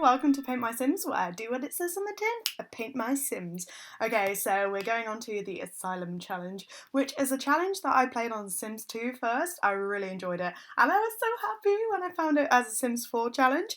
welcome to Paint My Sims, where I do what it says on the tin, I paint my Sims. Okay, so we're going on to the Asylum challenge, which is a challenge that I played on Sims 2 first. I really enjoyed it, and I was so happy when I found it as a Sims 4 challenge.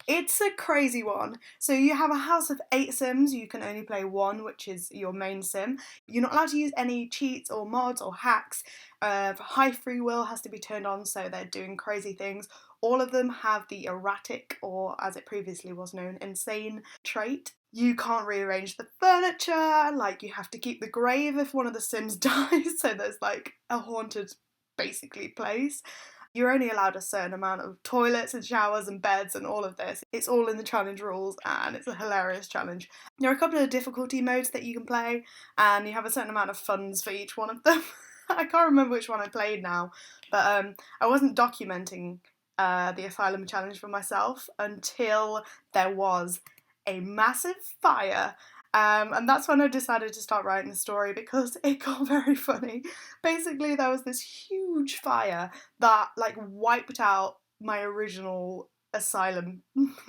It's a crazy one. So you have a house of 8 Sims, you can only play one, which is your main Sim. You're not allowed to use any cheats or mods or hacks. High free will has to be turned on, so they're doing crazy things. All of them have the erratic, or as it previously was known, insane trait. You can't rearrange the furniture, like you have to keep the grave if one of the Sims dies, so there's like a haunted, basically, place. You're only allowed a certain amount of toilets and showers and beds and all of this. It's all in the challenge rules and it's a hilarious challenge. There are a couple of difficulty modes that you can play and you have a certain amount of funds for each one of them. I can't remember which one I played now, but I wasn't documenting the Asylum challenge for myself until there was a massive fire. And that's when I decided to start writing the story because it got very funny. Basically, there was this huge fire that like wiped out my original Asylum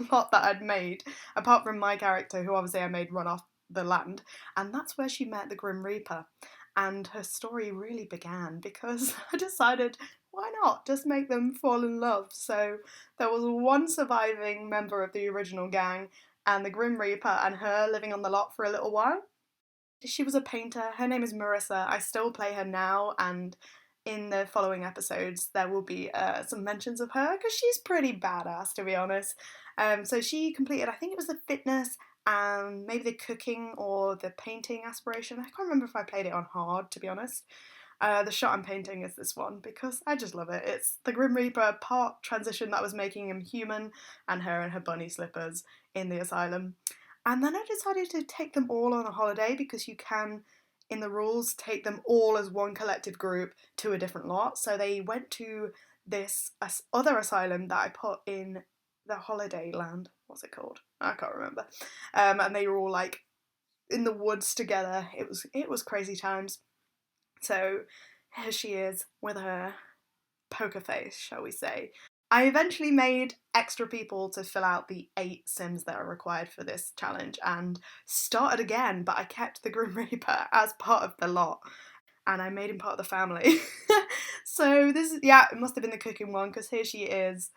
plot that I'd made, apart from my character, who obviously I made run off the land. And that's where she met the Grim Reaper. And her story really began because I decided, why not just make them fall in love? So there was one surviving member of the original gang and the Grim Reaper and her living on the lot for a little while. She was a painter. Her name is Marisa. I still play her now, and in the following episodes there will be some mentions of her because she's pretty badass, to be honest. So she completed, I think it was the fitness and maybe the cooking or the painting aspiration. I can't remember if I played it on hard, to be honest. The shot I'm painting is this one because I just love it. It's the Grim Reaper part transition that was making him human and her in her bunny slippers in the Asylum. And then I decided to take them all on a holiday because you can, in the rules, take them all as one collective group to a different lot. So they went to this other Asylum that I put in the holiday land. What's it called? I can't remember. And they were all like in the woods together. It was crazy times. So here she is with her poker face, shall we say. I eventually made extra people to fill out the 8 Sims that are required for this challenge and started again, but I kept the Grim Reaper as part of the lot and I made him part of the family. So this is, yeah, it must have been the cooking one because here she is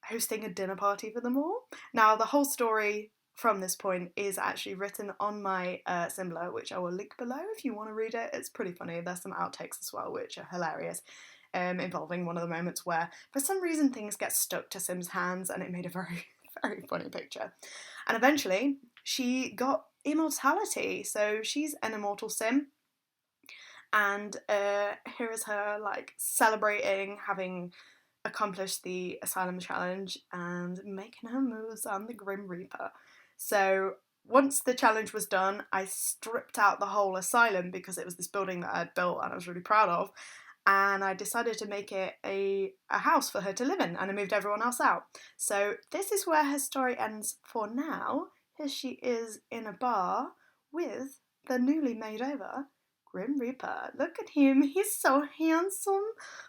hosting a dinner party for them all. Now the whole story from this point is actually written on my Simblr, which I will link below if you want to read it. It's pretty funny. There's some outtakes as well, which are hilarious, involving one of the moments where, for some reason, things get stuck to Sim's hands, and it made a very, very funny picture. And eventually, she got immortality, so she's an immortal Sim. And here is her, like, celebrating having accomplished the Asylum challenge and making her moves on the Grim Reaper. So once the challenge was done, I stripped out the whole Asylum because it was this building that I had built and I was really proud of, and I decided to make it a house for her to live in, and I moved everyone else out. So this is where her story ends for now. Here she is in a bar with the newly made over Grim Reaper. Look at him, he's so handsome.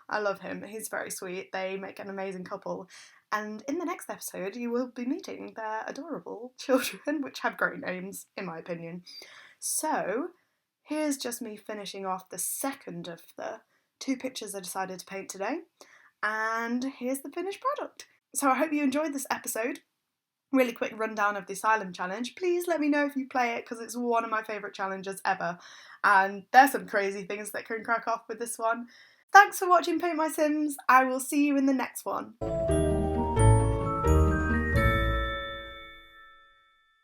I love him, he's very sweet. They make an amazing couple. And in the next episode, you will be meeting their adorable children, which have great names, in my opinion. So, here's just me finishing off the second of the 2 pictures I decided to paint today. And here's the finished product. So I hope you enjoyed this episode. Really quick rundown of the Asylum challenge. Please let me know if you play it because it's one of my favourite challenges ever. And there's some crazy things that can crack off with this one. Thanks for watching Paint My Sims. I will see you in the next one.